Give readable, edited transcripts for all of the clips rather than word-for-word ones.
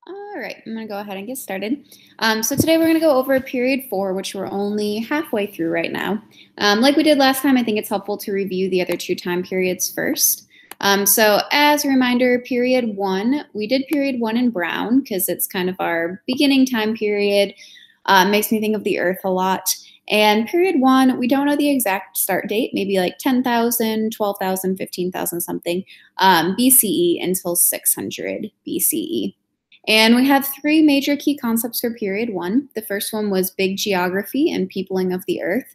All right, I'm going to go ahead and get started. So today we're going to go over period 4, which we're only halfway through right now. Like we did last time, I think it's helpful to review the other 2 time periods first. So as a reminder, period 1, we did period 1 in brown because it's kind of our beginning time period. Makes me think of the Earth a lot. And period 1, we don't know the exact start date, maybe like 10,000, 12,000, 15,000 something BCE until 600 BCE. And we have 3 major key concepts for period 1. The first one was big geography and peopling of the earth.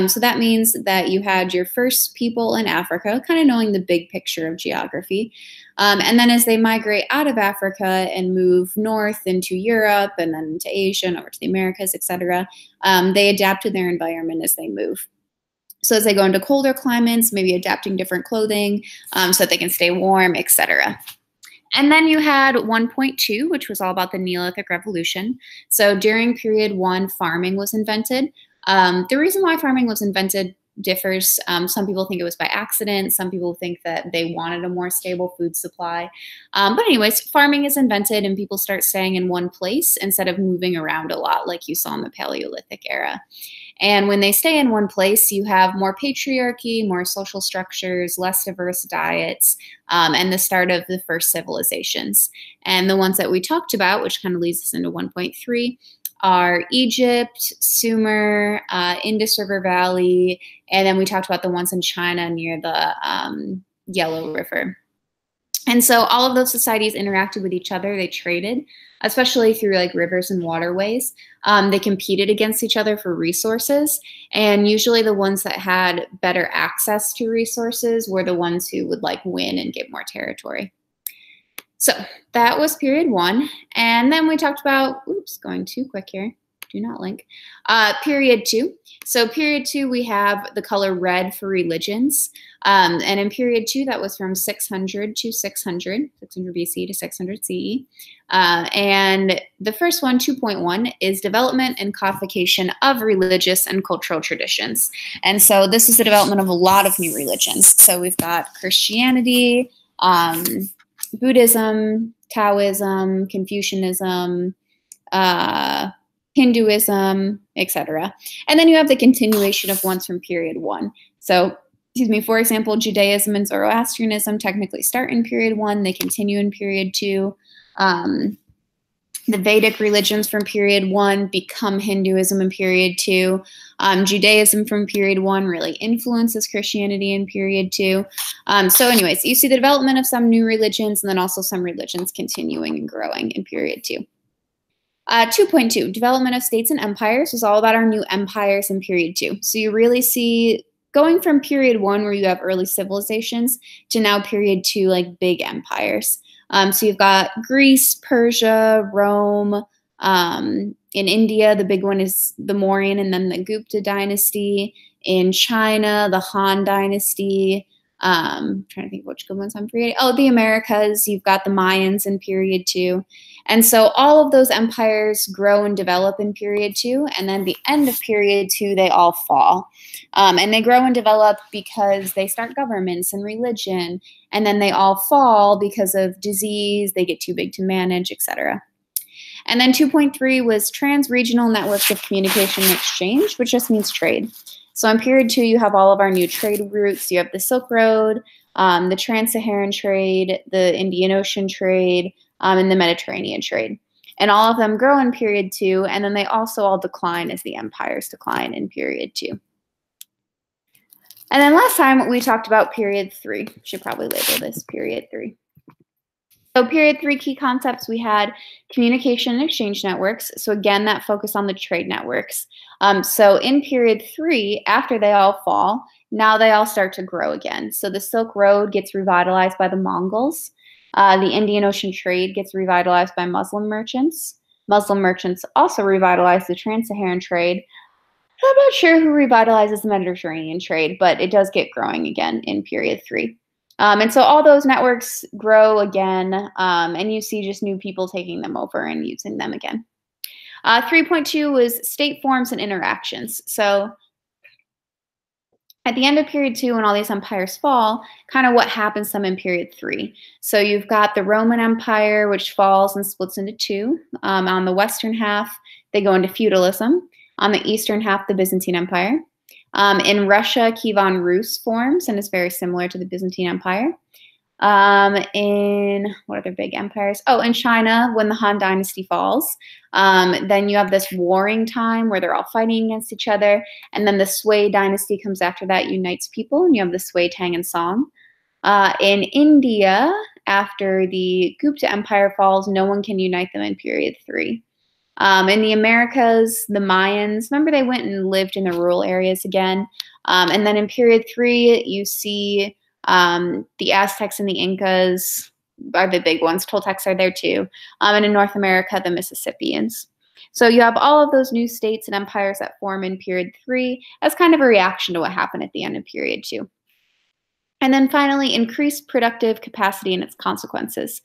So that means that you had your first people in Africa, kind of knowing the big picture of geography. And then as they migrate out of Africa and move north into Europe and then to Asia and over to the Americas, etc., they adapt to their environment as they move. So as they go into colder climates, maybe adapting different clothing so that they can stay warm, etc. And then you had 1.2, which was all about the Neolithic Revolution. So during period 1, farming was invented. The reason why farming was invented differs. Some people think it was by accident. Some people think that they wanted a more stable food supply. But anyways, farming is invented and people start staying in one place instead of moving around a lot like you saw in the Paleolithic era. And when they stay in one place, you have more patriarchy, more social structures, less diverse diets, and the start of the first civilizations. And the ones that we talked about, which kind of leads us into 1.3, are Egypt, Sumer, Indus River Valley, and then we talked about the ones in China near the Yellow River. And so all of those societies interacted with each other. They traded, especially through like rivers and waterways. They competed against each other for resources. And usually the ones that had better access to resources were the ones who would like win and get more territory. So that was period 1. And then we talked about, oops, going too quick here. Do not link. Period 2. So period 2, we have the color red for religions. And in period 2, that was from 600 to 600 BC to 600 CE. And the first one, 2.1, is development and codification of religious and cultural traditions. And so this is the development of a lot of new religions. So we've got Christianity, Buddhism, Taoism, Confucianism, Hinduism, etc. And then you have the continuation of ones from period 1. So, for example, Judaism and Zoroastrianism technically start in period 1, they continue in period 2. The Vedic religions from period 1 become Hinduism in period 2. Judaism from period 1 really influences Christianity in period 2. So anyways, you see the development of some new religions and then also some religions continuing and growing in period 2. 2.2, development of states and empires, was all about our new empires in period 2. So you really see going from period 1 where you have early civilizations to now period 2, like big empires. So you've got Greece, Persia, Rome. In India, the big one is the Mauryan and then the Gupta dynasty. In China, the Han dynasty. I'm trying to think which good ones I'm forgetting. Oh, the Americas, you've got the Mayans in period 2. And so all of those empires grow and develop in period 2, and then the end of period 2, they all fall. And they grow and develop because they start governments and religion, and then they all fall because of disease, they get too big to manage, etc. And then 2.3 was trans-regional networks of communication and exchange, which just means trade. So in period 2, you have all of our new trade routes. You have the Silk Road, the Trans-Saharan trade, the Indian Ocean trade, and the Mediterranean trade. And all of them grow in period 2, and then they also all decline as the empires decline in period 2. And then last time we talked about period 3. Should probably label this period 3. So period 3 key concepts, we had communication and exchange networks. So again, that focus on the trade networks. So in period 3, after they all fall, now they all start to grow again. So the Silk Road gets revitalized by the Mongols. The Indian Ocean trade gets revitalized by Muslim merchants. Muslim merchants also revitalize the Trans-Saharan trade. I'm not sure who revitalizes the Mediterranean trade, but it does get growing again in period 3. And so all those networks grow again, and you see just new people taking them over and using them again. 3.2 was state forms and interactions. So At the end of period 2, when all these empires fall, kind of what happens to them in period 3. So you've got the Roman Empire, which falls and splits into two. On the western half, they go into feudalism. On the eastern half, the Byzantine Empire. In Russia, Kievan Rus forms and is very similar to the Byzantine Empire. In what other big empires? Oh, in China, when the Han Dynasty falls, then you have this warring time where they're all fighting against each other. And then the Sui Dynasty comes after that, unites people, and you have the Sui, Tang, and Song. In India, after the Gupta Empire falls, no one can unite them in period 3. In the Americas, the Mayans, remember they went and lived in the rural areas again. And then in period 3, you see the Aztecs and the Incas are the big ones. Toltecs are there too. And in North America, the Mississippians. So you have all of those new states and empires that form in period 3 as kind of a reaction to what happened at the end of period 2. And then finally, increased productive capacity and its consequences.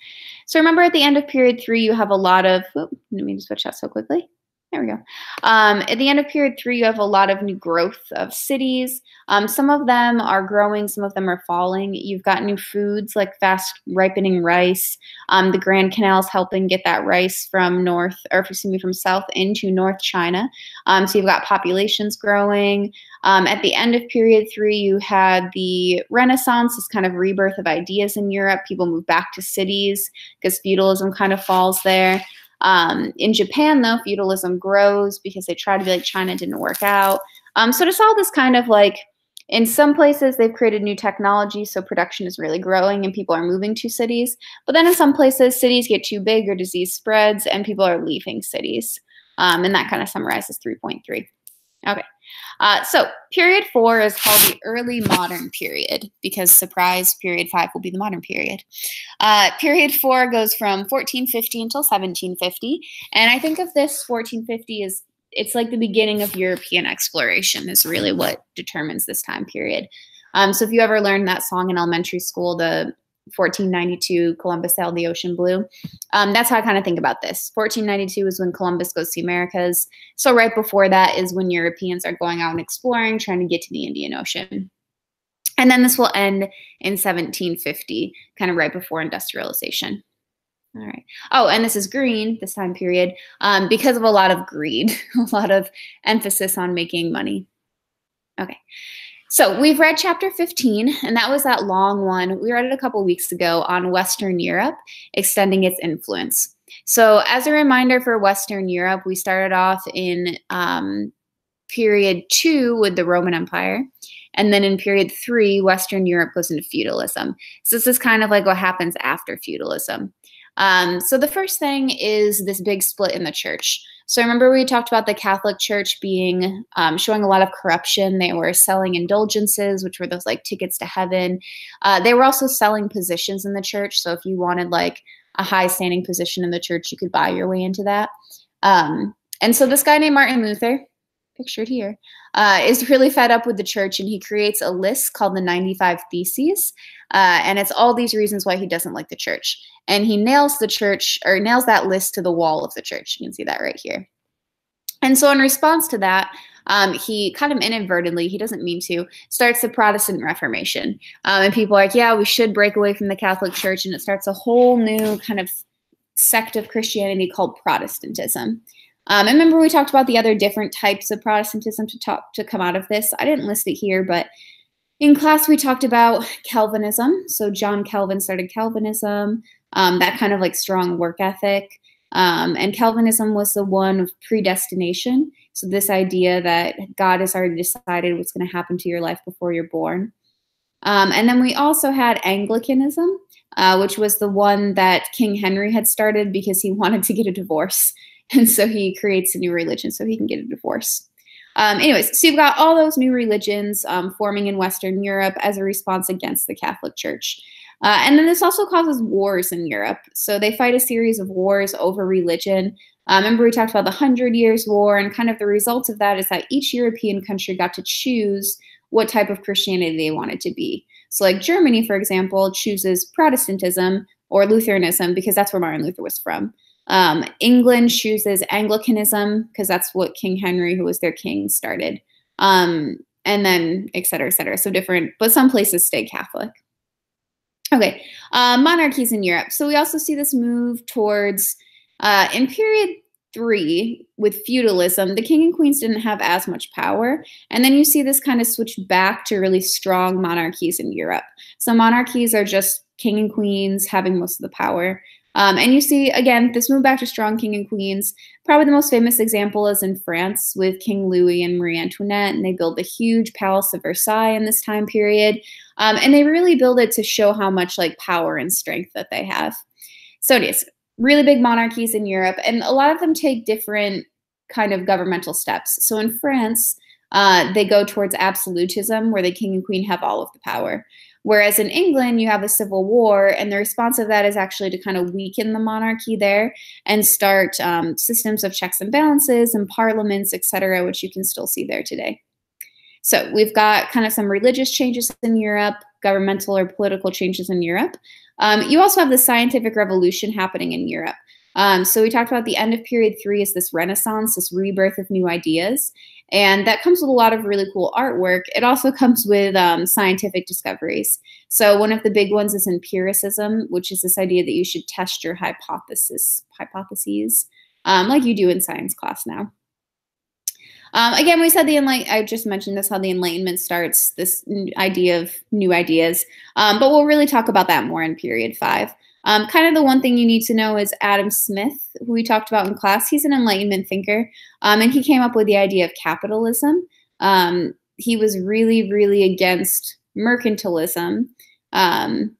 So remember at the end of period 3, you have a lot of, didn't mean to switch that so quickly. There we go. At the end of period 3, you have a lot of new growth of cities. Some of them are growing, some of them are falling. You've got new foods like fast ripening rice. The Grand Canal is helping get that rice from from south into North China. So you've got populations growing. At the end of period 3, you had the Renaissance, this kind of rebirth of ideas in Europe. People move back to cities because feudalism kind of falls there. In Japan, though, feudalism grows because they try to be like China, didn't work out. So to solve this kind of like, in some places, they've created new technology, so production is really growing and people are moving to cities. But then in some places, cities get too big or disease spreads and people are leaving cities. And that kind of summarizes 3.3. Okay, so period 4 is called the early modern period because, surprise, period 5 will be the modern period. Period 4 goes from 1450 until 1750, and I think of this 1450 as it's like the beginning of European exploration is really what determines this time period. So if you ever learned that song in elementary school, the 1492 Columbus sailed the ocean blue. That's how I kind of think about this. 1492 is when Columbus goes to the Americas. So right before that is when Europeans are going out and exploring, trying to get to the Indian Ocean. And then this will end in 1750, kind of right before industrialization. All right. Oh, and this is green, this time period, because of a lot of greed, a lot of emphasis on making money. Okay. So we've read chapter 15, and that was that long one. We read it a couple weeks ago on Western Europe, extending its influence. So as a reminder for Western Europe, we started off in period 2 with the Roman Empire. And then in period 3, Western Europe goes into feudalism. So this is kind of like what happens after feudalism. So the first thing is this big split in the church. So remember we talked about the Catholic Church being showing a lot of corruption. They were selling indulgences, which were those like tickets to heaven. They were also selling positions in the church. So if you wanted like a high standing position in the church, you could buy your way into that. And so this guy named Martin Luther, pictured here, is really fed up with the church, and he creates a list called the 95 Theses. And it's all these reasons why he doesn't like the church. And he nails the church, or nails that list to the wall of the church. You can see that right here. And so in response to that, he kind of inadvertently, he doesn't mean to, starts the Protestant Reformation. And people are like, yeah, we should break away from the Catholic Church. And it starts a whole new kind of sect of Christianity called Protestantism. And remember we talked about the other different types of Protestantism to come out of this. I didn't list it here, but in class we talked about Calvinism. So John Calvin started Calvinism, that kind of like strong work ethic. And Calvinism was the one of predestination. So this idea that God has already decided what's going to happen to your life before you're born. And then we also had Anglicanism, which was the one that King Henry had started because he wanted to get a divorce. And so he creates a new religion so he can get a divorce. Anyways, so you've got all those new religions forming in Western Europe as a response against the Catholic Church. And then this also causes wars in Europe. So they fight a series of wars over religion. Remember we talked about the 100 Years' War, and kind of the result of that is that each European country got to choose what type of Christianity they wanted to be. So like Germany, for example, chooses Protestantism or Lutheranism because that's where Martin Luther was from. England chooses Anglicanism because that's what King Henry, who was their king, started. And and then et cetera, et cetera. So different, but some places stay Catholic. Okay, monarchies in Europe. So we also see this move towards, in period 3 with feudalism, the king and queens didn't have as much power. And then you see this kind of switch back to really strong monarchies in Europe. So monarchies are just king and queens having most of the power. And you see, again, this move back to strong king and queens. Probably the most famous example is in France with King Louis and Marie Antoinette, and they build the huge Palace of Versailles in this time period. And they really build it to show how much like power and strength that they have. So it is really big monarchies in Europe, and a lot of them take different kind of governmental steps. So in France, they go towards absolutism, where the king and queen have all of the power. Whereas in England, you have a civil war, and the response of that is actually to kind of weaken the monarchy there and start systems of checks and balances and parliaments, et cetera, which you can still see there today. So we've got kind of some religious changes in Europe, governmental or political changes in Europe. You also have the scientific revolution happening in Europe. So we talked about the end of period 3 is this renaissance, this rebirth of new ideas. And that comes with a lot of really cool artwork. It also comes with scientific discoveries. So one of the big ones is empiricism, which is this idea that you should test your hypotheses, like you do in science class now. Again, we said I just mentioned this, how the Enlightenment starts, this idea of new ideas. But we'll really talk about that more in period 5. Kind of the one thing you need to know is Adam Smith, who we talked about in class. He's an Enlightenment thinker, and he came up with the idea of capitalism. He was really, really against mercantilism,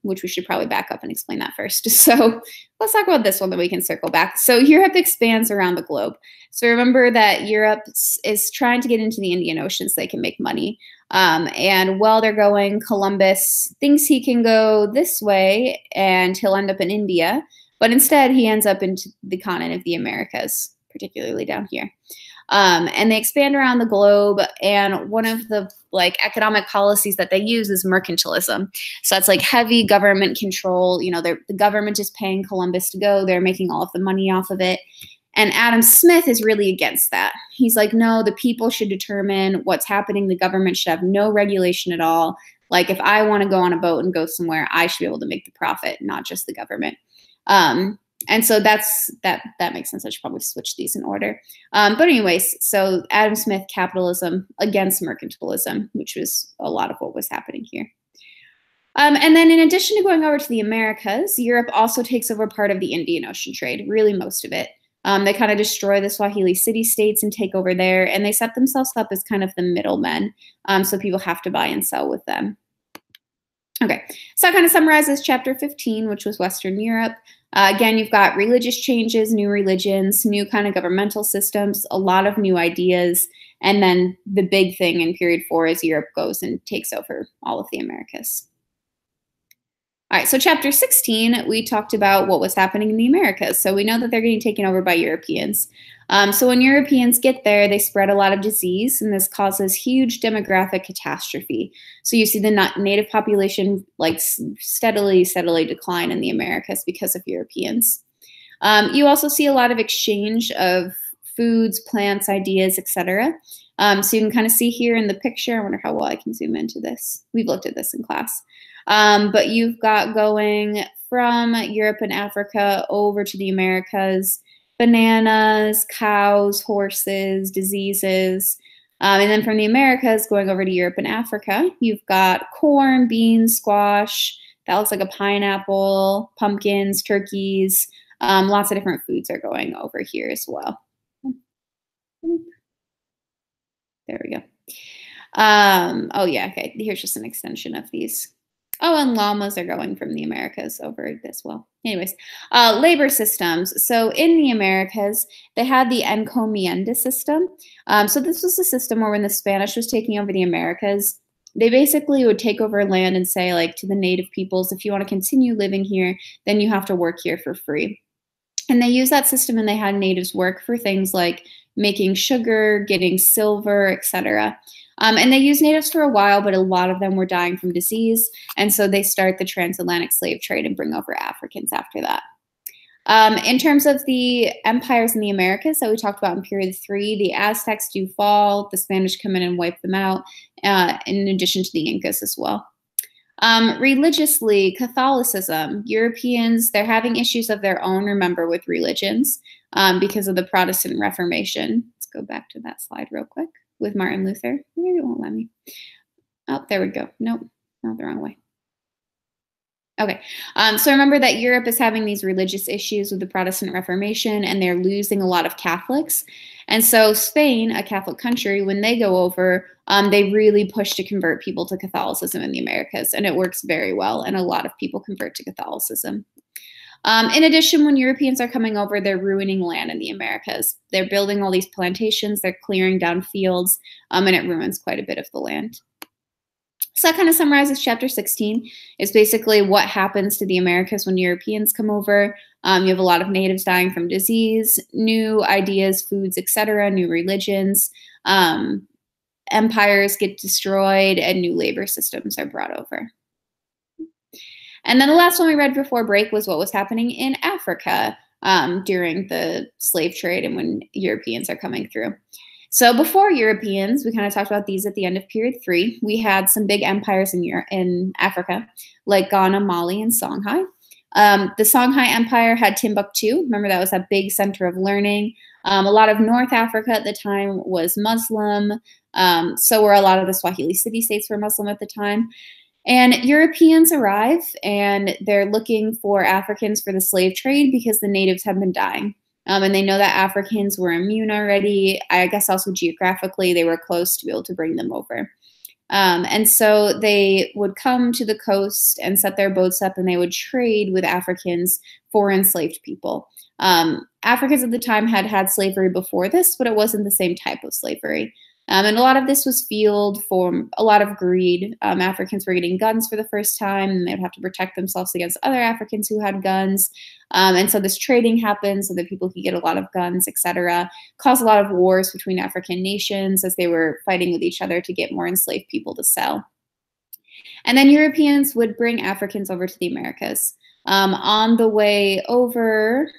which we should probably back up and explain that first. So let's talk about this one, that we can circle back. So Europe expands around the globe. So remember that Europe is trying to get into the Indian Ocean so they can make money. And while they're going, Columbus thinks he can go this way and he'll end up in India, but instead he ends up into the continent of the Americas, particularly down here. And they expand around the globe, and one of the economic policies that they use is mercantilism. So that's like heavy government control. You know, the government is paying Columbus to go. They're making all of the money off of it. And Adam Smith is really against that. He's like, no, the people should determine what's happening. The government should have no regulation at all. Like, if I want to go on a boat and go somewhere, I should be able to make the profit, not just the government. And so that makes sense. I should probably switch these in order. But anyways, so Adam Smith, capitalism against mercantilism, which was a lot of what was happening here. And then in addition to going over to the Americas, Europe also takes over part of the Indian Ocean trade, really most of it. They kind of destroy the Swahili city-states and take over there, and they set themselves up as kind of the middlemen, so people have to buy and sell with them. Okay, so that kind of summarizes chapter 15, which was Western Europe. Again, you've got religious changes, new religions, new kind of governmental systems, a lot of new ideas, and then the big thing in period 4 is Europe goes and takes over all of the Americas. All right, so chapter 16, we talked about what was happening in the Americas. So we know that they're getting taken over by Europeans. So when Europeans get there, they spread a lot of disease, and this causes huge demographic catastrophe. So you see the native population steadily decline in the Americas because of Europeans. You also see a lot of exchange of foods, plants, ideas, etc. So you can kind of see here in the picture. I wonder how well I can zoom into this. We've looked at this in class. But you've got going from Europe and Africa over to the Americas, bananas, cows, horses, diseases. And then from the Americas going over to Europe and Africa, you've got corn, beans, squash. That looks like a pineapple, pumpkins, turkeys. Lots of different foods are going over here as well. There we go. Oh yeah, okay. Here's just an extension of these. Oh, and llamas are going from the Americas over as well. Anyways, labor systems. So in the Americas, they had the encomienda system. So this was a system where when the Spanish was taking over the Americas, they basically would take over land and say, like, to the native peoples, if you want to continue living here, then you have to work here for free. And they used that system, and they had natives work for things like making sugar, getting silver, etc. And they used natives for a while, but a lot of them were dying from disease. And so they start the transatlantic slave trade and bring over Africans after that. In terms of the empires in the Americas that we talked about in period 3, the Aztecs do fall, the Spanish come in and wipe them out, in addition to the Incas as well. Religiously, Catholicism, Europeans, they're having issues of their own, remember, with religions because of the Protestant Reformation. Let's go back to that slide real quick with Martin Luther. Maybe it won't let me. Oh, there we go. Nope, not the wrong way. Okay, so remember that Europe is having these religious issues with the Protestant Reformation, and they're losing a lot of Catholics. And so Spain, a Catholic country, when they go over, they really push to convert people to Catholicism in the Americas, and it works very well, and a lot of people convert to Catholicism. In addition, when Europeans are coming over, they're ruining land in the Americas. They're building all these plantations, they're clearing down fields, and it ruins quite a bit of the land. So that kind of summarizes chapter 16. It's basically what happens to the Americas when Europeans come over. You have a lot of natives dying from disease, new ideas, foods, etc., new religions. Empires get destroyed, and new labor systems are brought over. And then the last one we read before break was what was happening in Africa during the slave trade and when Europeans are coming through. So before Europeans, we kind of talked about these at the end of period 3. We had some big empires in Africa, like Ghana, Mali, and Songhai. The Songhai Empire had Timbuktu. Remember, that was a big center of learning. A lot of North Africa at the time was Muslim. So were a lot of the Swahili city-states were Muslim at the time. And Europeans arrive, and they're looking for Africans for the slave trade because the natives have been dying. And they know that Africans were immune already. I guess also geographically, they were close to be able to bring them over. And so they would come to the coast and set their boats up, and they would trade with Africans for enslaved people. Africans at the time had had slavery before this, but it wasn't the same type of slavery. And a lot of this was fueled for a lot of greed. Africans were getting guns for the first time, and they would have to protect themselves against other Africans who had guns. And so this trading happened so that people could get a lot of guns, etc. Caused a lot of wars between African nations as they were fighting with each other to get more enslaved people to sell. And then Europeans would bring Africans over to the Americas. On the way over,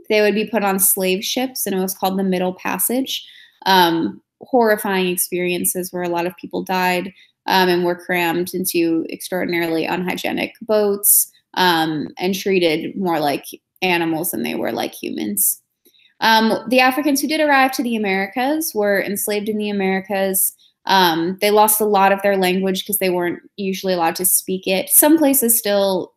they would be put on slave ships, and it was called the Middle Passage. Horrifying experiences where a lot of people died and were crammed into extraordinarily unhygienic boats and treated more like animals than they were like humans. The Africans who did arrive to the Americas were enslaved in the Americas. They lost a lot of their language because they weren't usually allowed to speak it. Some places still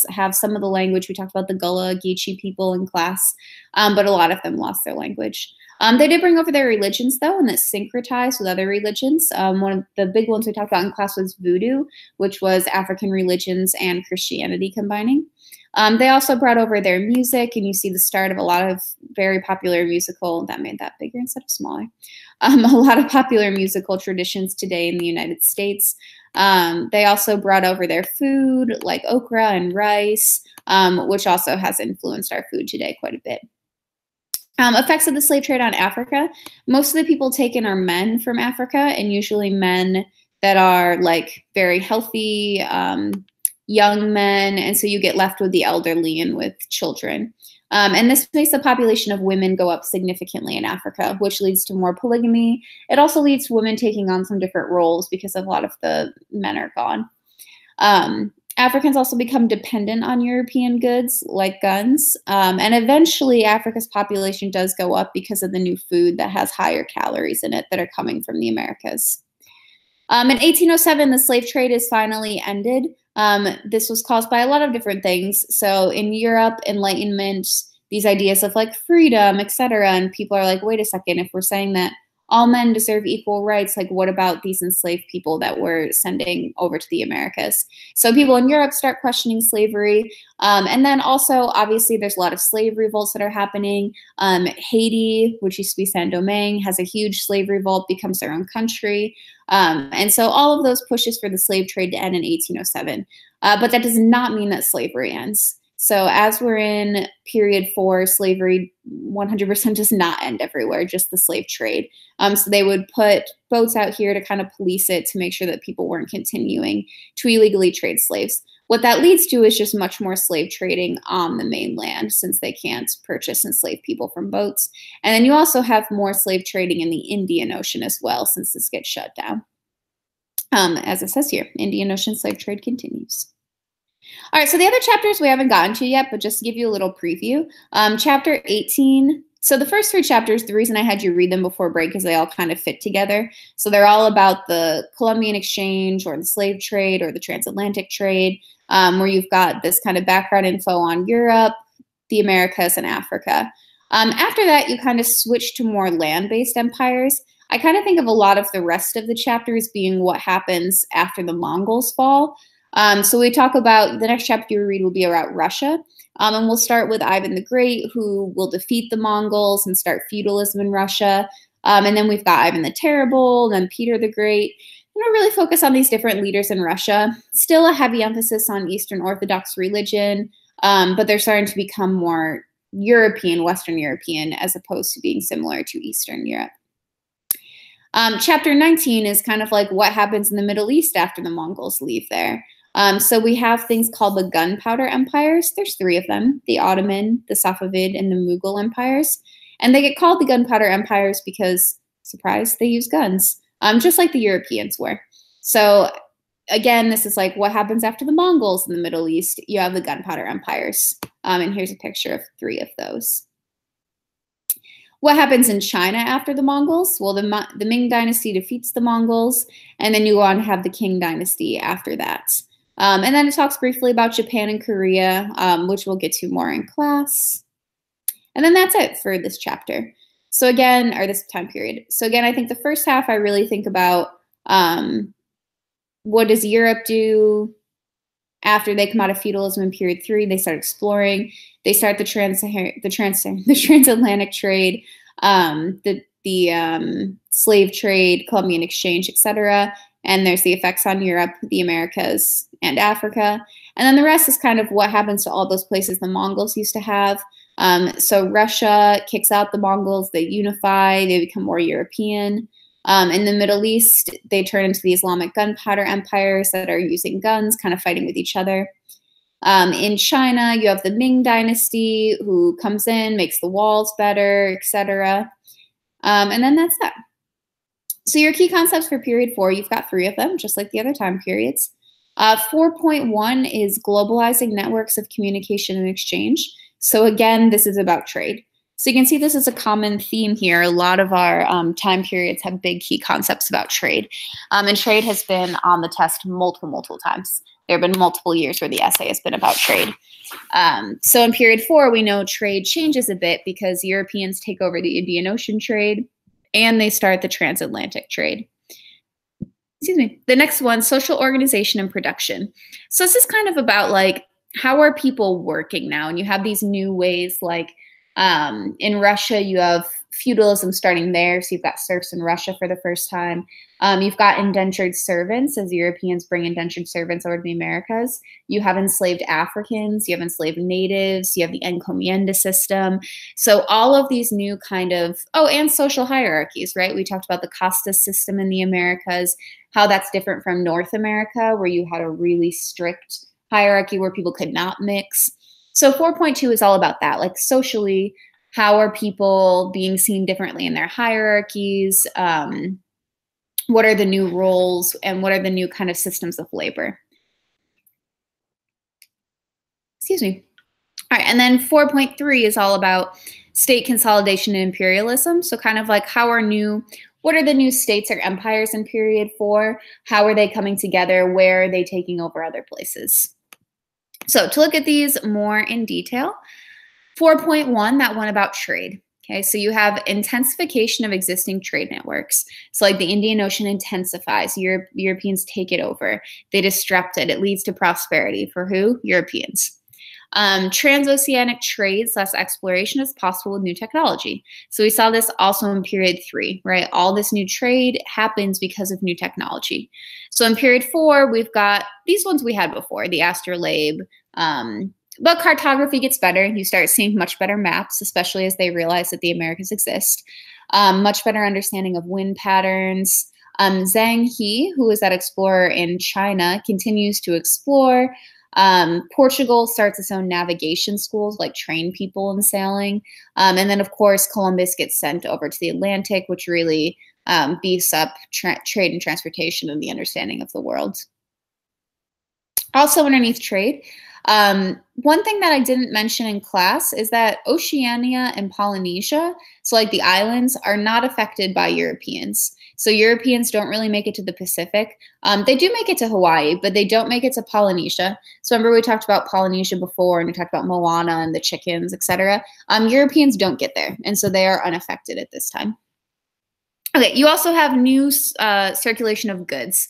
have some of the language. We talked about the Gullah Geechee people in class, but a lot of them lost their language. They did bring over their religions, though, and that syncretized with other religions. One of the big ones we talked about in class was Voodoo, which was African religions and Christianity combining. They also brought over their music, and you see the start of a lot of very popular musical, that made that bigger instead of smaller, a lot of popular musical traditions today in the United States. They also brought over their food, like okra and rice, which also has influenced our food today quite a bit. Effects of the slave trade on Africa. Most of the people taken are men from Africa, and usually men that are like very healthy, young men, and so you get left with the elderly and with children. And this makes the population of women go up significantly in Africa, which leads to more polygamy. It also leads to women taking on some different roles because a lot of the men are gone. Africans also become dependent on European goods like guns. And eventually Africa's population does go up because of the new food that has higher calories in it that are coming from the Americas. In 1807, the slave trade is finally ended. This was caused by a lot of different things. So in Europe, Enlightenment, these ideas of like freedom, etc. And people are like, wait a second, if we're saying that all men deserve equal rights, like what about these enslaved people that we're sending over to the Americas? So people in Europe start questioning slavery. And then also, obviously, there's a lot of slave revolts that are happening. Haiti, which used to be Saint-Domingue, has a huge slave revolt, becomes their own country. And so all of those pushes for the slave trade to end in 1807. But that does not mean that slavery ends. So as we're in period 4, slavery 100% does not end everywhere, just the slave trade. So they would put boats out here to kind of police it to make sure that people weren't continuing to illegally trade slaves. What that leads to is just much more slave trading on the mainland since they can't purchase enslaved people from boats. And then you also have more slave trading in the Indian Ocean as well since this gets shut down. As it says here, Indian Ocean slave trade continues. All right, so the other chapters we haven't gotten to yet, but just to give you a little preview. Chapter 18, so the first 3 chapters, the reason I had you read them before break is they all kind of fit together. So they're all about the Columbian Exchange or the slave trade or the transatlantic trade, where you've got this kind of background info on Europe, the Americas, and Africa. After that, you kind of switch to more land-based empires. I kind of think of a lot of the rest of the chapters being what happens after the Mongols fall. So we talk about, the next chapter you read will be about Russia. And we'll start with Ivan the Great, who will defeat the Mongols and start feudalism in Russia. And then we've got Ivan the Terrible, then Peter the Great. And we'll really focus on these different leaders in Russia. Still a heavy emphasis on Eastern Orthodox religion, but they're starting to become more European, Western European, as opposed to being similar to Eastern Europe. Chapter 19 is kind of like what happens in the Middle East after the Mongols leave there. So we have things called the gunpowder empires. There's 3 of them, the Ottoman, the Safavid, and the Mughal empires. And they get called the gunpowder empires because, surprise, they use guns, just like the Europeans were. So again, this is like what happens after the Mongols in the Middle East. You have the gunpowder empires. And here's a picture of 3 of those. What happens in China after the Mongols? Well, the Ming Dynasty defeats the Mongols, and then you go on to have the Qing Dynasty after that. And then it talks briefly about Japan and Korea, which we'll get to more in class. And then that's it for this chapter. So again, or this time period. So again, I think the first half, I really think about what does Europe do after they come out of feudalism in period 3. They start exploring. They start the transatlantic trade, the slave trade, Columbian Exchange, etc. And there's the effects on Europe, the Americas, and Africa. And then the rest is kind of what happens to all those places the Mongols used to have. So Russia kicks out the Mongols, they unify, they become more European. In the Middle East, they turn into the Islamic gunpowder empires that are using guns, kind of fighting with each other. In China, you have the Ming Dynasty, who comes in, makes the walls better, etc. And then that's that. So your key concepts for period 4, you've got 3 of them, just like the other time periods. 4.1 is globalizing networks of communication and exchange. So again, this is about trade. So you can see this is a common theme here. A lot of our time periods have big key concepts about trade. And trade has been on the test multiple times. There have been multiple years where the essay has been about trade. So in period 4, we know trade changes a bit because Europeans take over the Indian Ocean trade and they start the transatlantic trade. Excuse me. The next one, social organization and production. So this is kind of about like, how are people working now? And you have these new ways, like in Russia, you have feudalism starting there. So you've got serfs in Russia for the first time. You've got indentured servants as Europeans bring indentured servants over to the Americas. You have enslaved Africans, you have enslaved natives, you have the encomienda system. So all of these new kind of, and social hierarchies, right? We talked about the casta system in the Americas, how that's different from North America, where you had a really strict hierarchy where people could not mix. So 4.2 is all about that, like socially, how are people being seen differently in their hierarchies? What are the new roles and what are the new kind of systems of labor? Excuse me. All right, and then 4.3 is all about state consolidation and imperialism. So kind of like what are the new states or empires in period 4? How are they coming together? Where are they taking over other places? So to look at these more in detail, 4.1, that one about trade. Okay, so you have intensification of existing trade networks. So like the Indian Ocean intensifies, Europeans take it over. They disrupt it. It leads to prosperity for who? Europeans. Transoceanic trade / exploration is possible with new technology. So we saw this also in period 3, right? All this new trade happens because of new technology. So in period 4, we've got these ones we had before, the astrolabe, But cartography gets better. You start seeing much better maps, especially as they realize that the Americas exist. Much better understanding of wind patterns. Zhang He, who is that explorer in China, continues to explore. Portugal starts its own navigation schools, like train people in sailing. And then, of course, Columbus gets sent over to the Atlantic, which really beefs up trade and transportation and the understanding of the world. Also underneath trade, one thing that I didn't mention in class is that Oceania and Polynesia, so like the islands, are not affected by Europeans. So Europeans don't really make it to the Pacific. They do make it to Hawaii, but they don't make it to Polynesia. So remember we talked about Polynesia before, and we talked about Moana and the chickens, etc. Europeans don't get there, and so they are unaffected at this time. Okay, you also have new circulation of goods.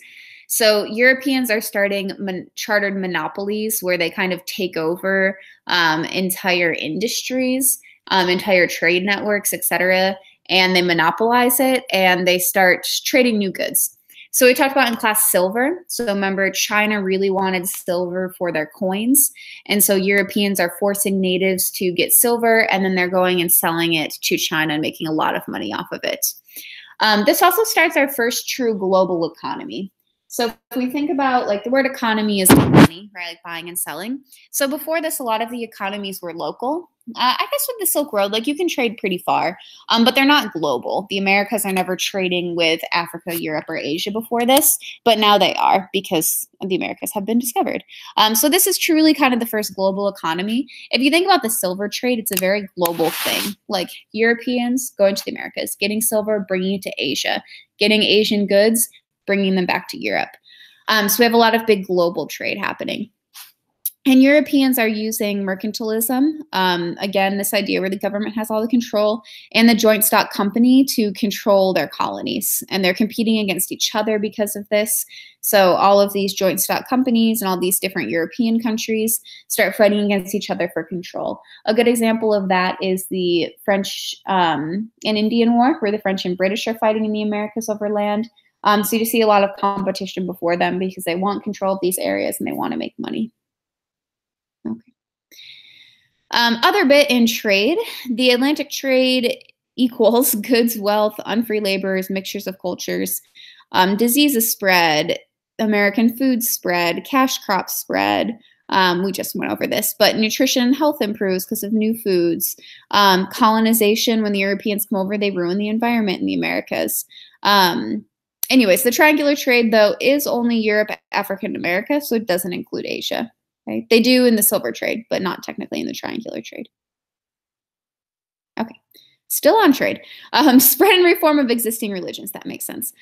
So Europeans are starting chartered monopolies where they kind of take over entire industries, entire trade networks, etc., and they monopolize it and they start trading new goods. So we talked about in class silver. So remember, China really wanted silver for their coins. And so Europeans are forcing natives to get silver, and then they're going and selling it to China and making a lot of money off of it. This also starts our first true global economy. So if we think about, like, the word economy is money, right? Like buying and selling. So before this, a lot of the economies were local. I guess with the Silk Road, like, you can trade pretty far, but they're not global. The Americas are never trading with Africa, Europe, or Asia before this, but now they are because the Americas have been discovered. So this is truly kind of the first global economy. If you think about the silver trade, it's a very global thing. Like Europeans going to the Americas, getting silver, bringing it to Asia, getting Asian goods, bringing them back to Europe. So we have a lot of big global trade happening. And Europeans are using mercantilism, again, this idea where the government has all the control, and the joint stock company to control their colonies. And they're competing against each other because of this. So all of these joint stock companies and all these different European countries start fighting against each other for control. A good example of that is the French and Indian War, where the French and British are fighting in the Americas over land. So you see a lot of competition before them because they want control of these areas and they want to make money. Okay. Other bit in trade, the Atlantic trade equals goods, wealth, unfree laborers, mixtures of cultures, diseases spread, American foods spread, cash crops spread. We just went over this, but nutrition and health improves because of new foods. Colonization, when the Europeans come over, they ruin the environment in the Americas. Anyways, the triangular trade, though, is only Europe, Africa, and America, so it doesn't include Asia. Okay? They do in the silver trade, but not technically in the triangular trade. Okay, still on trade. Spread and reform of existing religions, that makes sense.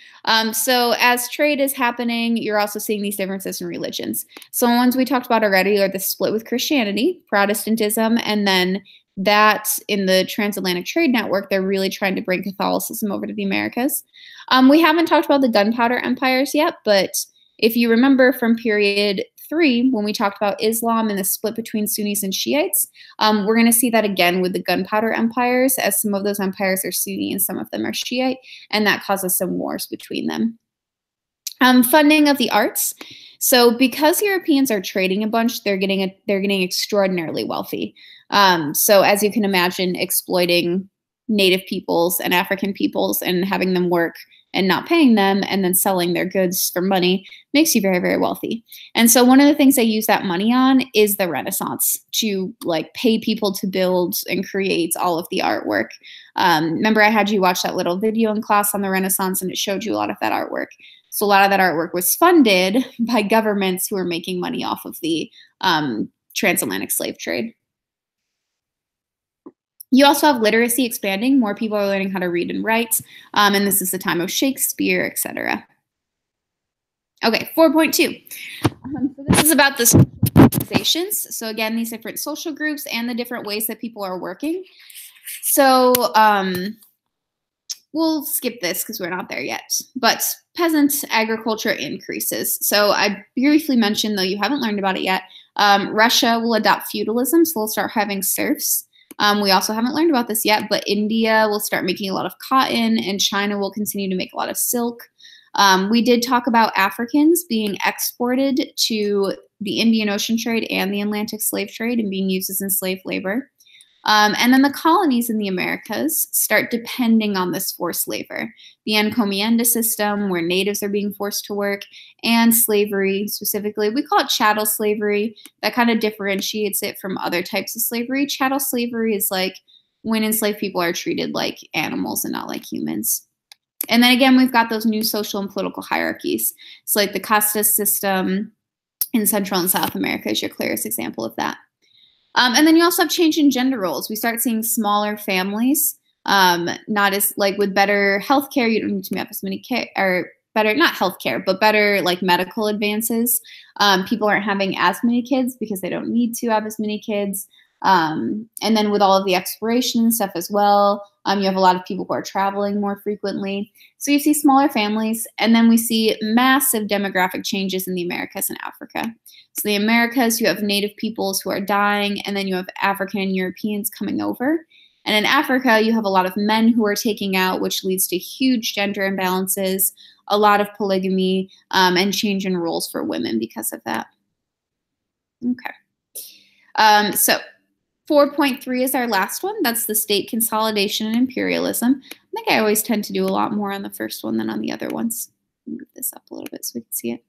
So as trade is happening, you're also seeing these differences in religions. So ones we talked about already are the split with Christianity, Protestantism, and then that in the transatlantic trade network, they're really trying to bring Catholicism over to the Americas. We haven't talked about the gunpowder empires yet, but if you remember from period 3, when we talked about Islam and the split between Sunnis and Shiites, we're going to see that again with the gunpowder empires, as some of those empires are Sunni and some of them are Shiite, and that causes some wars between them. Funding of the arts. So because Europeans are trading a bunch, they're getting extraordinarily wealthy. So as you can imagine, exploiting Native peoples and African peoples and having them work and not paying them and then selling their goods for money makes you very, very wealthy. And so one of the things they use that money on is the Renaissance, to like pay people to build and create all of the artwork. Remember I had you watch that little video in class on the Renaissance, and it showed you a lot of that artwork. So a lot of that artwork was funded by governments who were making money off of the transatlantic slave trade. You also have literacy expanding. More people are learning how to read and write. And this is the time of Shakespeare, etc. Okay, 4.2. So this is about the social organizations. So again, these different social groups and the different ways that people are working. So we'll skip this because we're not there yet. But peasant agriculture increases. So I briefly mentioned, though you haven't learned about it yet, Russia will adopt feudalism, so they'll start having serfs. We also haven't learned about this yet, but India will start making a lot of cotton, and China will continue to make a lot of silk. We did talk about Africans being exported to the Indian Ocean trade and the Atlantic slave trade and being used as enslaved labor. And then the colonies in the Americas start depending on this forced labor. The encomienda system, where natives are being forced to work, and slavery specifically. We call it chattel slavery. That kind of differentiates it from other types of slavery. Chattel slavery is like when enslaved people are treated like animals and not like humans. And then again, we've got those new social and political hierarchies. So like the castas system in Central and South America is your clearest example of that. And then you also have change in gender roles. We start seeing smaller families, not as like with better healthcare. You don't need to have as many care, or better, not healthcare, but better like medical advances. People aren't having as many kids because they don't need to have as many kids. And then with all of the exploration and stuff as well, you have a lot of people who are traveling more frequently. So you see smaller families, and then we see massive demographic changes in the Americas and Africa. So the Americas, you have native peoples who are dying, and then you have African and Europeans coming over. And in Africa, you have a lot of men who are taking out, which leads to huge gender imbalances, a lot of polygamy, and change in roles for women because of that. Okay. So 4.3 is our last one. That's the state consolidation and imperialism. I think I always tend to do a lot more on the first one than on the other ones. Move this up a little bit so we can see it.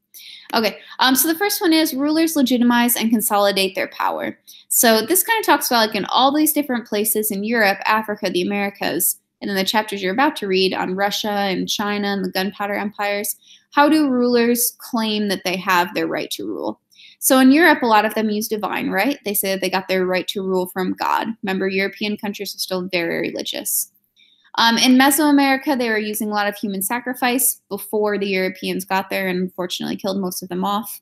Okay, so the first one is rulers legitimize and consolidate their power. So this kind of talks about like in all these different places in Europe, Africa, the Americas, and then the chapters you're about to read on Russia and China and the gunpowder empires, how do rulers claim that they have their right to rule? So in Europe, a lot of them use divine right. They say that they got their right to rule from God. Remember, European countries are still very religious. In Mesoamerica, they were using a lot of human sacrifice before the Europeans got there and unfortunately killed most of them off.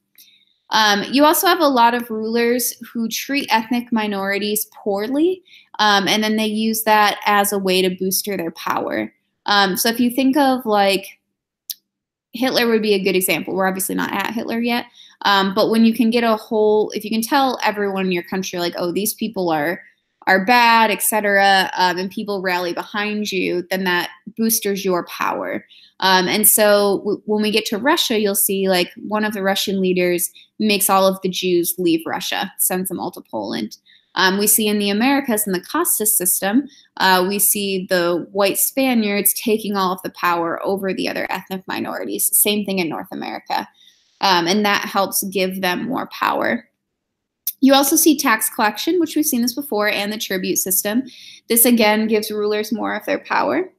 You also have a lot of rulers who treat ethnic minorities poorly, and then they use that as a way to booster their power. So if you think of like Hitler would be a good example. We're obviously not at Hitler yet, but when you can get a whole, if you can tell everyone in your country like, oh, these people are bad, etc., and people rally behind you, then that boosters your power. And so when we get to Russia, you'll see like one of the Russian leaders makes all of the Jews leave Russia, sends them all to Poland. We see in the Americas, in the castas system, we see the white Spaniards taking all of the power over the other ethnic minorities. Same thing in North America. And that helps give them more power. You also see tax collection, which we've seen this before, and the tribute system. This, again, gives rulers more of their power.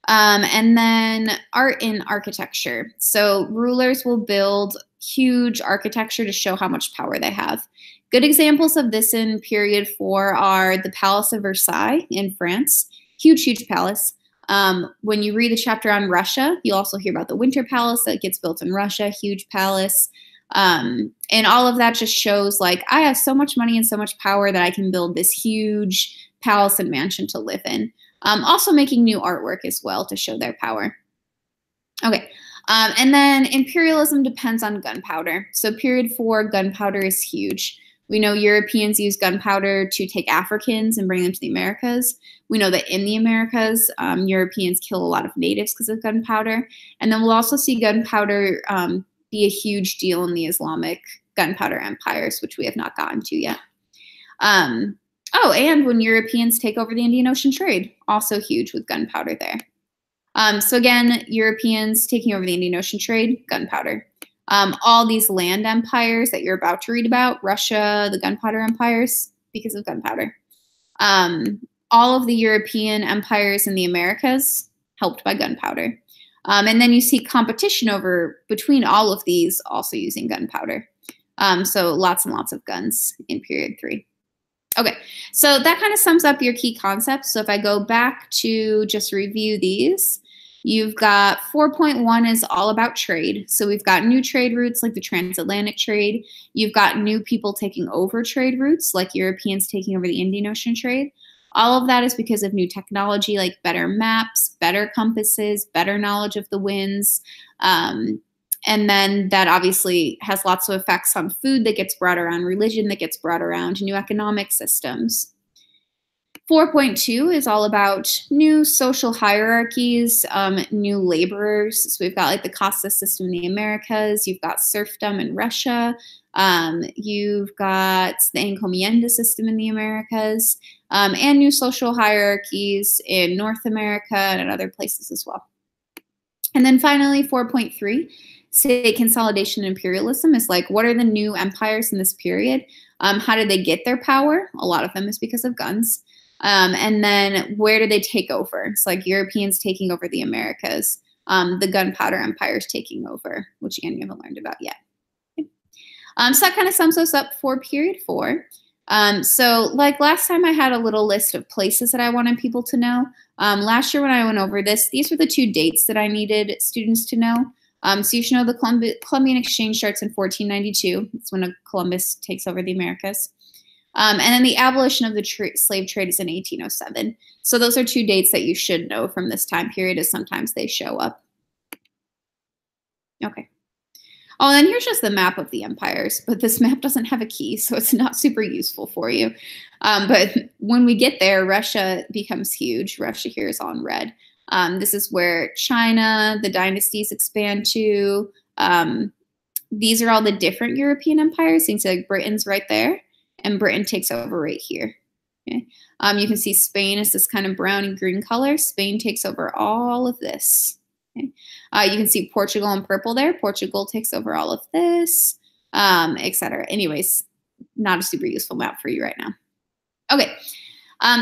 And then art and architecture. So rulers will build huge architecture to show how much power they have. Good examples of this in period 4 are the Palace of Versailles in France. Huge, huge palace. When you read the chapter on Russia, you'll also hear about the Winter Palace that gets built in Russia, huge palace. And all of that just shows like, I have so much money and so much power that I can build this huge palace and mansion to live in. Also making new artwork as well to show their power. Okay, and then imperialism depends on gunpowder. So period 4, gunpowder is huge. We know Europeans use gunpowder to take Africans and bring them to the Americas. We know that in the Americas, Europeans kill a lot of natives because of gunpowder. And then we'll also see gunpowder be a huge deal in the Islamic gunpowder empires, which we have not gotten to yet. Oh, and when Europeans take over the Indian Ocean trade, also huge with gunpowder there. So again, Europeans taking over the Indian Ocean trade, gunpowder. All these land empires that you're about to read about, Russia, the gunpowder empires, because of gunpowder. All of the European empires in the Americas, helped by gunpowder. And then you see competition between all of these also using gunpowder. So lots and lots of guns in period 3. Okay, so that kind of sums up your key concepts. So if I go back to just review these, you've got 4.1 is all about trade. So we've got new trade routes like the transatlantic trade. You've got new people taking over trade routes like Europeans taking over the Indian Ocean trade. All of that is because of new technology like better maps, better compasses, better knowledge of the winds. And then that obviously has lots of effects on food that gets brought around, religion that gets brought around, new economic systems. 4.2 is all about new social hierarchies, new laborers. So we've got like the castas system in the Americas. You've got serfdom in Russia. You've got the encomienda system in the Americas, and new social hierarchies in North America and in other places as well. And then finally, 4.3, state consolidation and imperialism is like, what are the new empires in this period? How did they get their power? A lot of them is because of guns. And then where do they take over? It's like Europeans taking over the Americas, the gunpowder empires taking over, which again, you haven't learned about yet. So that kind of sums us up for period 4. So like last time I had a little list of places that I wanted people to know. Last year when I went over this, these were the 2 dates that I needed students to know. So you should know the Columbian Exchange starts in 1492. It's when Columbus takes over the Americas. And then the abolition of the slave trade is in 1807. So those are 2 dates that you should know from this time period, as sometimes they show up. Okay. Oh, and then here's just the map of the empires, but this map doesn't have a key, so it's not super useful for you. But when we get there, Russia becomes huge. Russia here is on red. This is where China, the dynasties expand to. These are all the different European empires. You can see like Britain's right there, and Britain takes over right here. Okay. You can see Spain is this kind of brown and green color. Spain takes over all of this. Okay. You can see Portugal in purple there. Portugal takes over all of this, etc. Anyways, not a super useful map for you right now. Okay,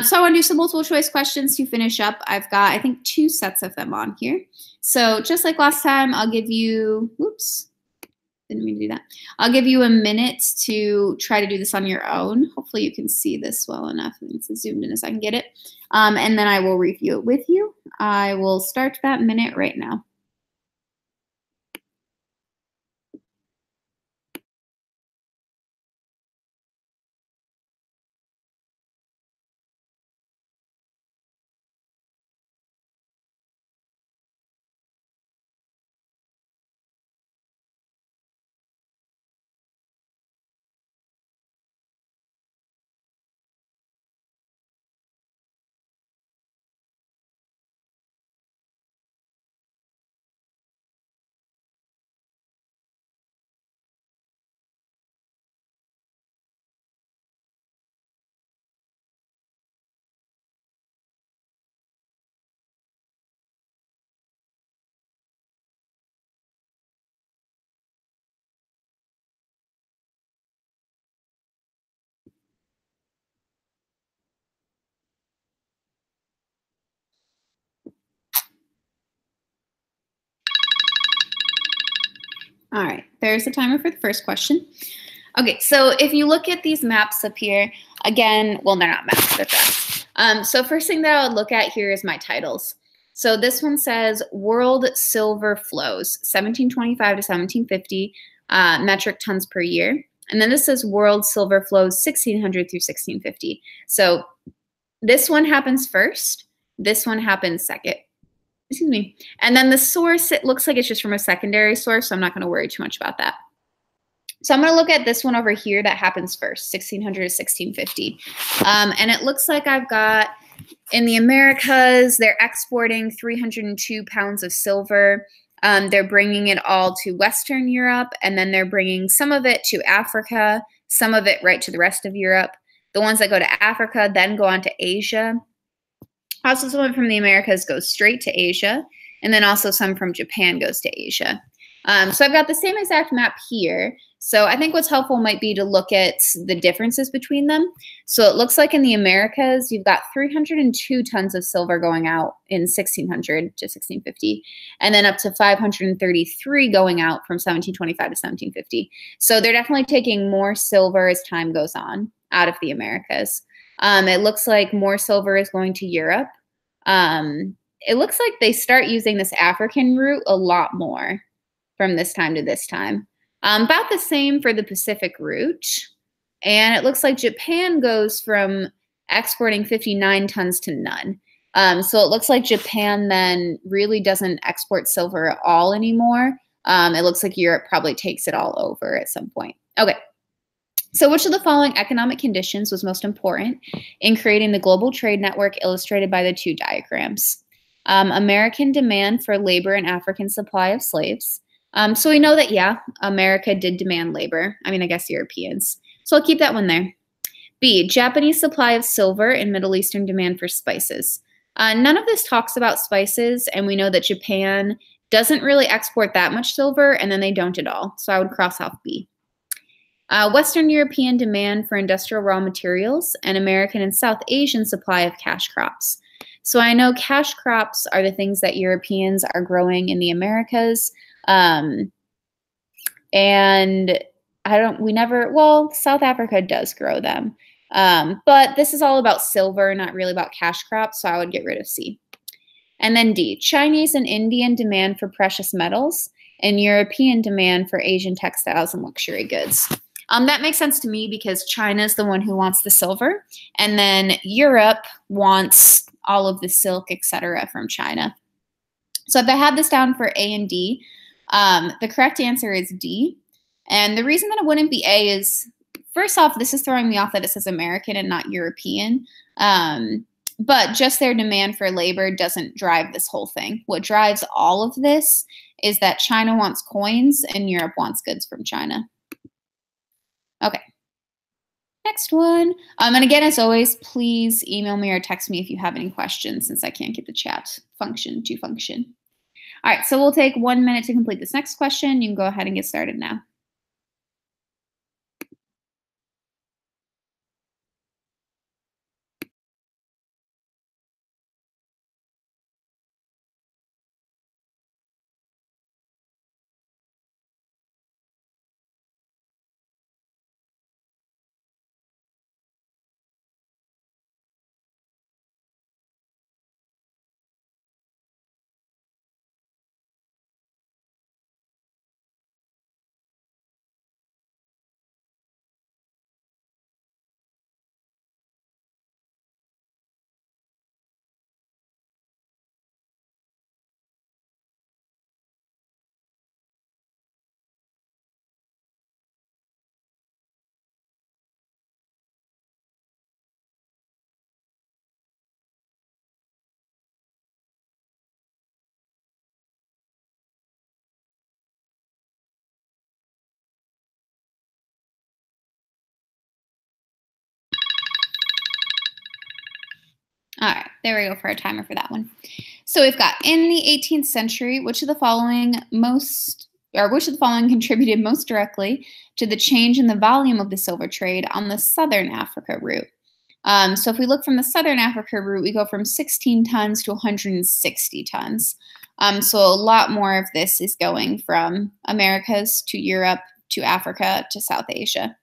so I want to do some multiple choice questions to finish up. I've got, I think, 2 sets of them on here. So just like last time, I'll give you, whoops, didn't mean to do that. I'll give you a minute to try to do this on your own. Hopefully you can see this well enough. It's zoomed in as I can get it. And then I will review it with you. I will start that minute right now. All right, there's the timer for the first question. Okay, so if you look at these maps up here, again, well, they're not maps, they're graphs. So first thing that I would look at here is my titles. So this one says World Silver Flows, 1725 to 1750 metric tons per year. And then this says World Silver Flows, 1600 through 1650. So this one happens first, this one happens second. Excuse me. And then the source, it looks like it's just from a secondary source, so I'm not going to worry too much about that. So I'm going to look at this one over here that happens first, 1600 to 1650. And it looks like I've got, in the Americas, they're exporting 302 pounds of silver. They're bringing it all to Western Europe, and then they're bringing some of it to Africa, some of it right to the rest of Europe. The ones that go to Africa then go on to Asia. Also, some from the Americas goes straight to Asia, and then also some from Japan goes to Asia. So I've got the same exact map here. So I think what's helpful might be to look at the differences between them. So it looks like in the Americas, you've got 302 tons of silver going out in 1600 to 1650, and then up to 533 going out from 1725 to 1750. So they're definitely taking more silver as time goes on out of the Americas. It looks like more silver is going to Europe. It looks like they start using this African route a lot more from this time to this time. About the same for the Pacific route. And it looks like Japan goes from exporting 59 tons to none. So it looks like Japan then really doesn't export silver at all anymore. It looks like Europe probably takes it all over at some point. Okay. So which of the following economic conditions was most important in creating the global trade network illustrated by the 2 diagrams? American demand for labor and African supply of slaves, So we know that, yeah, America did demand labor. I mean, I guess Europeans. So I'll keep that one there. B, Japanese supply of silver and Middle Eastern demand for spices. None of this talks about spices, and we know that Japan doesn't really export that much silver, and then they don't at all. So I would cross off B. Western European demand for industrial raw materials and American and South Asian supply of cash crops. So I know cash crops are the things that Europeans are growing in the Americas. And South Africa does grow them. But this is all about silver, not really about cash crops, so I would get rid of C. And then D, Chinese and Indian demand for precious metals and European demand for Asian textiles and luxury goods. That makes sense to me because China is the one who wants the silver, and then Europe wants all of the silk, etc., from China. So if I had this down for A and D, the correct answer is D. And the reason that it wouldn't be A is, first off, this is throwing me off that it says American and not European. But just their demand for labor doesn't drive this whole thing. What drives all of this is that China wants coins and Europe wants goods from China. Okay. Next one. And again, as always, please email me or text me if you have any questions since I can't get the chat function to function. All right, so we'll take 1 minute to complete this next question. You can go ahead and get started now. All right, there we go for our timer for that one. So we've got in the 18th century, which of the following contributed most directly to the change in the volume of the silver trade on the Southern Africa route? So if we look from the Southern Africa route, we go from 16 tons to 160 tons. So a lot more of this is going from Americas to Europe to Africa to South Asia.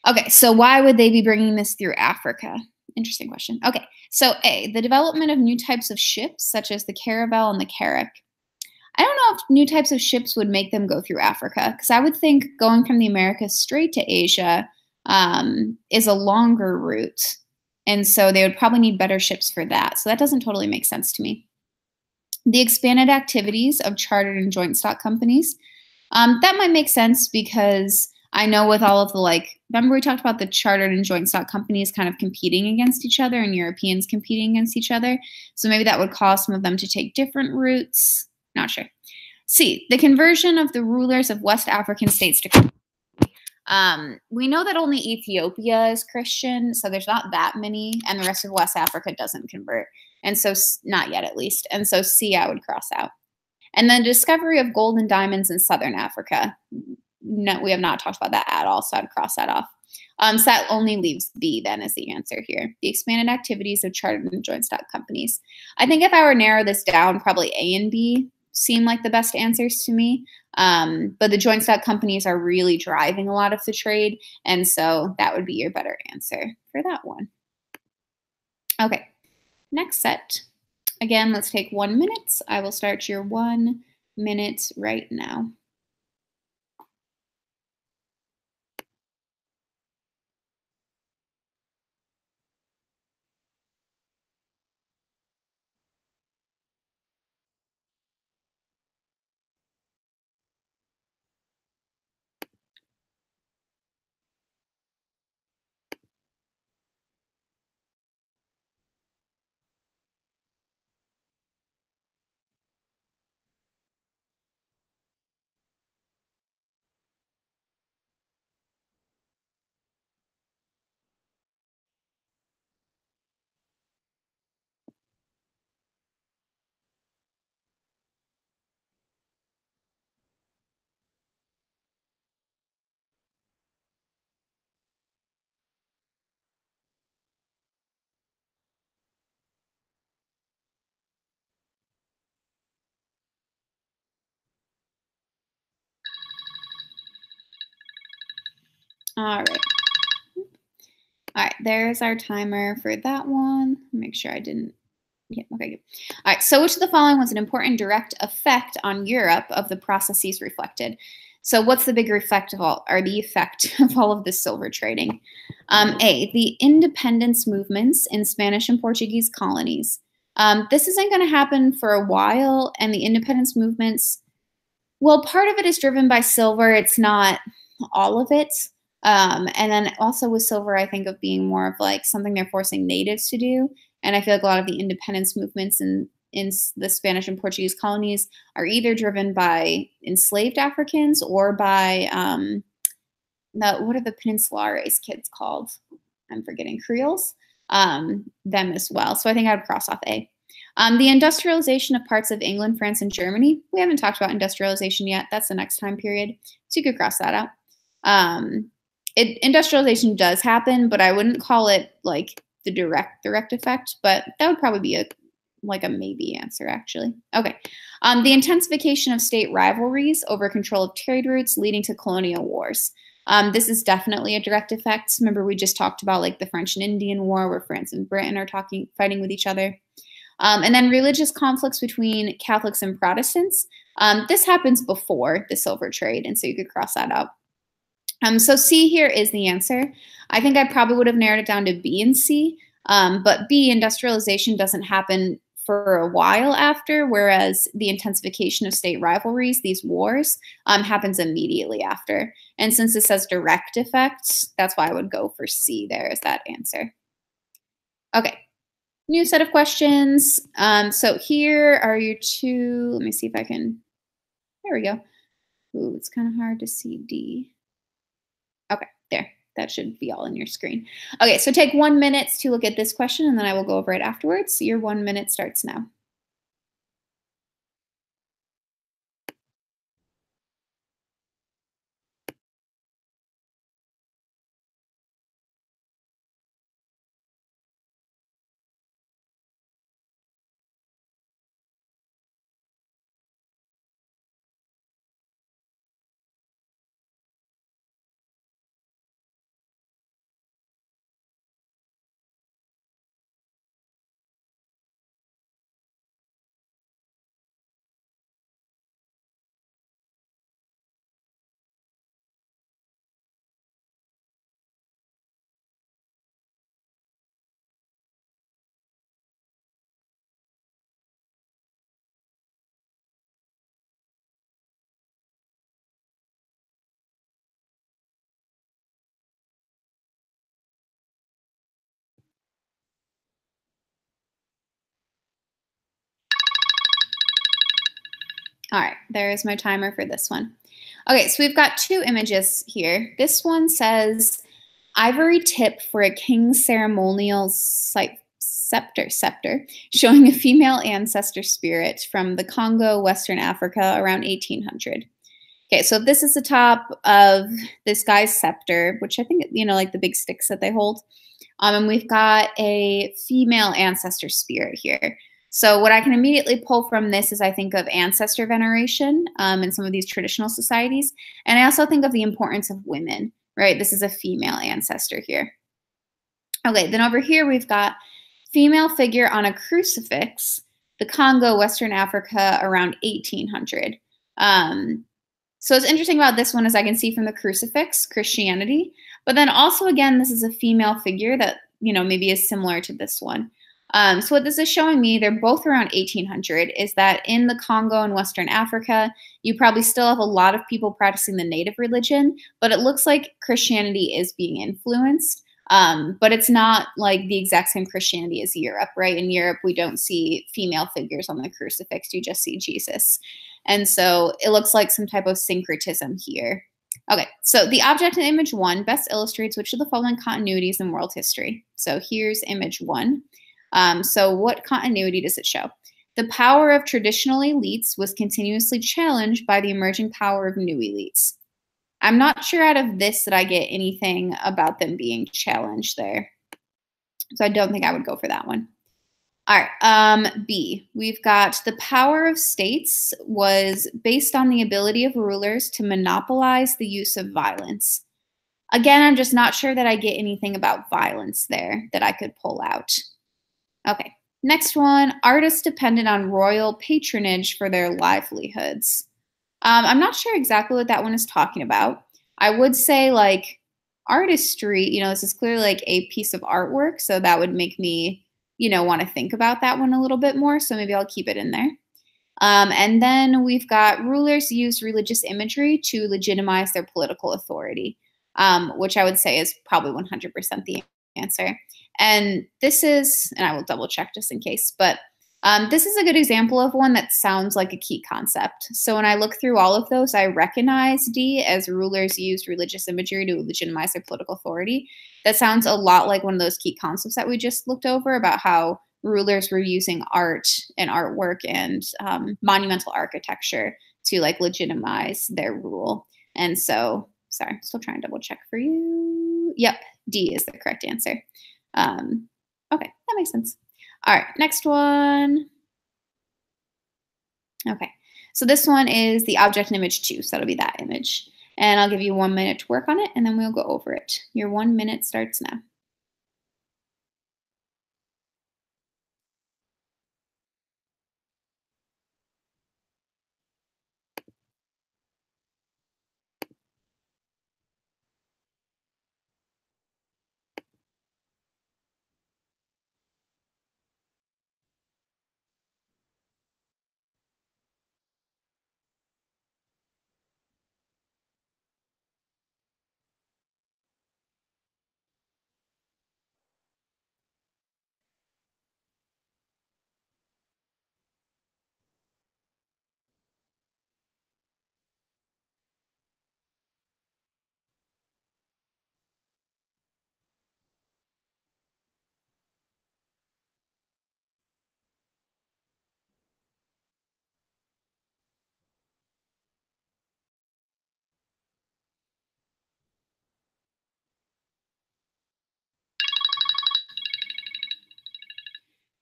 Okay, so why would they be bringing this through Africa? Interesting question. Okay, so A, the development of new types of ships, such as the caravel and the carrack. I don't know if new types of ships would make them go through Africa, because I would think going from the Americas straight to Asia is a longer route. And so they would probably need better ships for that. So that doesn't totally make sense to me. The expanded activities of chartered and joint stock companies. That might make sense because I know with all of the remember we talked about the chartered and joint stock companies kind of competing against each other and Europeans competing against each other. So maybe that would cause some of them to take different routes. Not sure. C, the conversion of the rulers of West African states to we know that only Ethiopia is Christian, so there's not that many, and the rest of West Africa doesn't convert. And so, not yet at least. And so C, I would cross out. And then discovery of gold and diamonds in Southern Africa. No, we have not talked about that at all, so I'd cross that off. So that only leaves B then as the answer here. The expanded activities of chartered and joint stock companies. I think if I were to narrow this down, probably A and B seem like the best answers to me. But the joint stock companies are really driving a lot of the trade, and so that would be your better answer for that one. Okay, next set. Again, let's take 1 minute. I will start your 1 minute right now. All right. All right, there's our timer for that one. Make sure I didn't. Yeah, okay, good. All right, so which of the following was an important direct effect on Europe of the processes reflected? So what's the bigger effect of all, or the effect of all of this silver trading? A, the independence movements in Spanish and Portuguese colonies. This isn't going to happen for a while, and the independence movements, well, part of it is driven by silver. It's not all of it. And then also with silver, I think of being more of like something they're forcing natives to do. And I feel like a lot of the independence movements in the Spanish and Portuguese colonies are either driven by enslaved Africans or by what are the Peninsulares kids called? I'm forgetting, Creoles. Them as well. So I think I would cross off A. The industrialization of parts of England, France, and Germany. We haven't talked about industrialization yet. That's the next time period. So you could cross that out. Industrialization does happen, but I wouldn't call it like the direct effect, but that would probably be a maybe answer, actually. Okay. The intensification of state rivalries over control of trade routes leading to colonial wars. This is definitely a direct effect. Remember, we just talked about like the French and Indian War where France and Britain are fighting with each other. And then religious conflicts between Catholics and Protestants. This happens before the silver trade, and so you could cross that out. So C here is the answer. I think I probably would have narrowed it down to B and C, but B, industrialization doesn't happen for a while after, whereas the intensification of state rivalries, these wars, happens immediately after. And since it says direct effects, that's why I would go for C there as that answer. Okay, new set of questions. So here are your two, let me see if I can, there we go. Ooh, it's kind of hard to see D. Okay, there. That should be all in your screen. Okay, so take 1 minute to look at this question, and then I will go over it afterwards. So your 1 minute starts now. All right, there is my timer for this one. Okay, so we've got two images here. This one says, ivory tip for a king's ceremonial scepter, showing a female ancestor spirit from the Congo, Western Africa, around 1800. Okay, so this is the top of this guy's scepter, which I think, like the big sticks that they hold. And we've got a female ancestor spirit here. So what I can immediately pull from this is I think of ancestor veneration in some of these traditional societies. And I also think of the importance of women, right? This is a female ancestor here. Okay, then over here we've got female figure on a crucifix, the Congo, Western Africa, around 1800. So what's interesting about this one is I can see from the crucifix, Christianity, but then also, again, this is a female figure that, maybe is similar to this one. So what this is showing me, they're both around 1800, is that in the Congo and Western Africa, you probably still have a lot of people practicing the native religion, but it looks like Christianity is being influenced. But it's not like the exact same Christianity as Europe, right? In Europe, we don't see female figures on the crucifix. You just see Jesus. And so it looks like some type of syncretism here. Okay, so the object in image 1 best illustrates which of the following continuities in world history. So here's image 1. So what continuity does it show? The power of traditional elites was continuously challenged by the emerging power of new elites. I'm not sure out of this that I get anything about them being challenged there. So I don't think I would go for that one. All right, B, we've got the power of states was based on the ability of rulers to monopolize the use of violence. Again, I'm just not sure that I get anything about violence there that I could pull out. Okay, next one. Artists depended on royal patronage for their livelihoods. I'm not sure exactly what that one is talking about. I would say like artistry, this is clearly like a piece of artwork. So that would make me, want to think about that one a little bit more. So maybe I'll keep it in there. And then we've got rulers use religious imagery to legitimize their political authority, which I would say is probably 100% the answer. And this is, and I will double check just in case, but this is a good example of one that sounds like a key concept. So when I look through all of those, I recognize D as rulers used religious imagery to legitimize their political authority. That sounds a lot like one of those key concepts that we just looked over about how rulers were using art and artwork and monumental architecture to like legitimize their rule. And so, sorry, I'm still trying to double check for you. Yep, D is the correct answer. Okay, that makes sense. All right, next one. Okay, so this one is the object in image 2, so that'll be that image. And I'll give you 1 minute to work on it, and then we'll go over it. Your 1 minute starts now.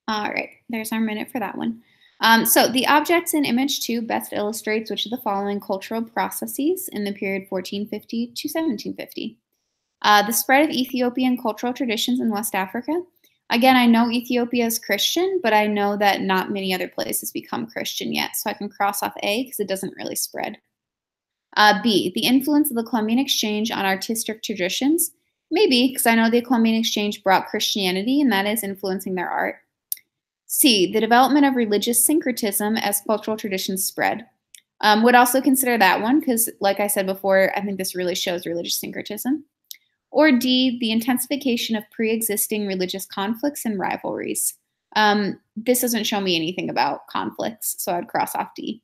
All right, there's our minute for that one. So the objects in image 2 best illustrates which of the following cultural processes in the period 1450 to 1750. The spread of Ethiopian cultural traditions in West Africa. Again, I know Ethiopia is Christian, but I know that not many other places become Christian yet, so I can cross off A because it doesn't really spread. B, the influence of the Columbian Exchange on artistic traditions. Maybe, because I know the Columbian Exchange brought Christianity, and that is influencing their art. C, the development of religious syncretism as cultural traditions spread. Would also consider that one because, like I said before, I think this really shows religious syncretism. Or D, the intensification of pre-existing religious conflicts and rivalries. This doesn't show me anything about conflicts, so I'd cross off D.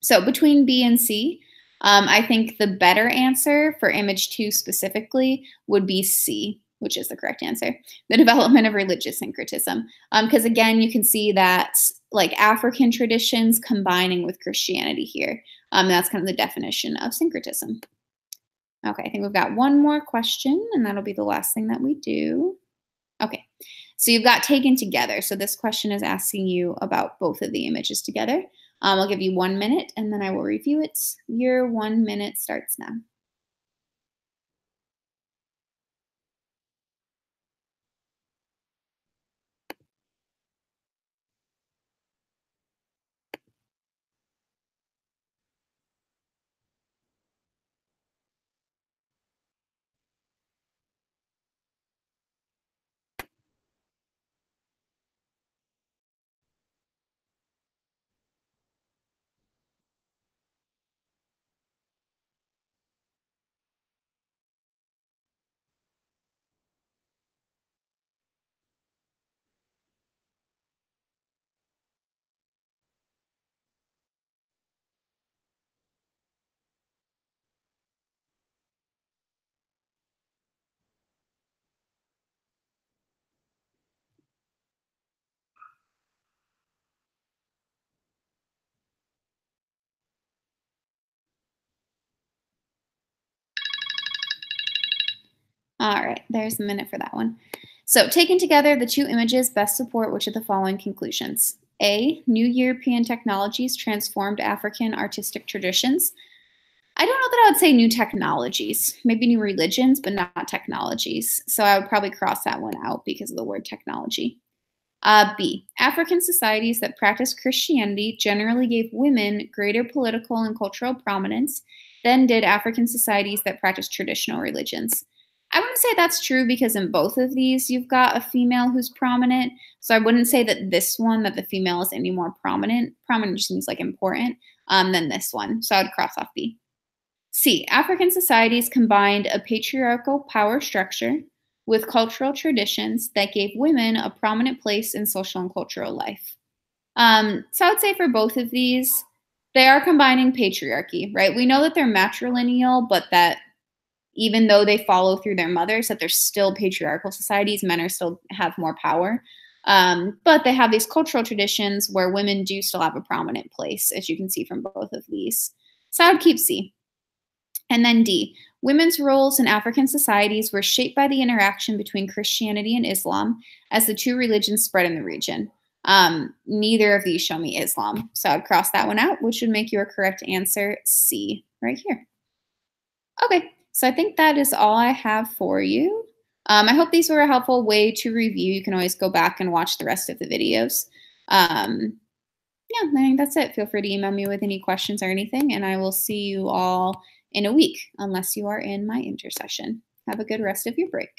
So between B and C, I think the better answer for image 2 specifically would be C, which is the correct answer, the development of religious syncretism. Because again, you can see that like African traditions combining with Christianity here. That's kind of the definition of syncretism. Okay, I think we've got one more question, and that'll be the last thing that we do. Okay, so you've got taken together. So this question is asking you about both of the images together. I'll give you 1 minute, and then I will review it. Your 1 minute starts now. All right, there's a minute for that one. So taken together, the two images best support which of the following conclusions? A, new European technologies transformed African artistic traditions. I don't know that I would say new technologies, maybe new religions, but not technologies. So I would probably cross that one out because of the word technology. B, African societies that practice Christianity generally gave women greater political and cultural prominence than did African societies that practice traditional religions. I wouldn't say that's true because in both of these, you've got a female who's prominent. So I wouldn't say that this one, that the female is any more prominent. Prominent just means like important than this one. So I would cross off B. C, African societies combined a patriarchal power structure with cultural traditions that gave women a prominent place in social and cultural life. So I would say for both of these, they are combining patriarchy, right? We know that they're matrilineal, but that even though they follow through their mothers, that they're still patriarchal societies. Men are still have more power. But they have these cultural traditions where women do still have a prominent place, as you can see from both of these. So I would keep C. And then D, women's roles in African societies were shaped by the interaction between Christianity and Islam as the two religions spread in the region. Neither of these show me Islam. So I'd cross that one out, which would make your correct answer C right here. Okay, so I think that is all I have for you. I hope these were a helpful way to review. You can always go back and watch the rest of the videos. Yeah, I think that's it. Feel free to email me with any questions or anything, and I will see you all in a week, unless you are in my intersession. Have a good rest of your break.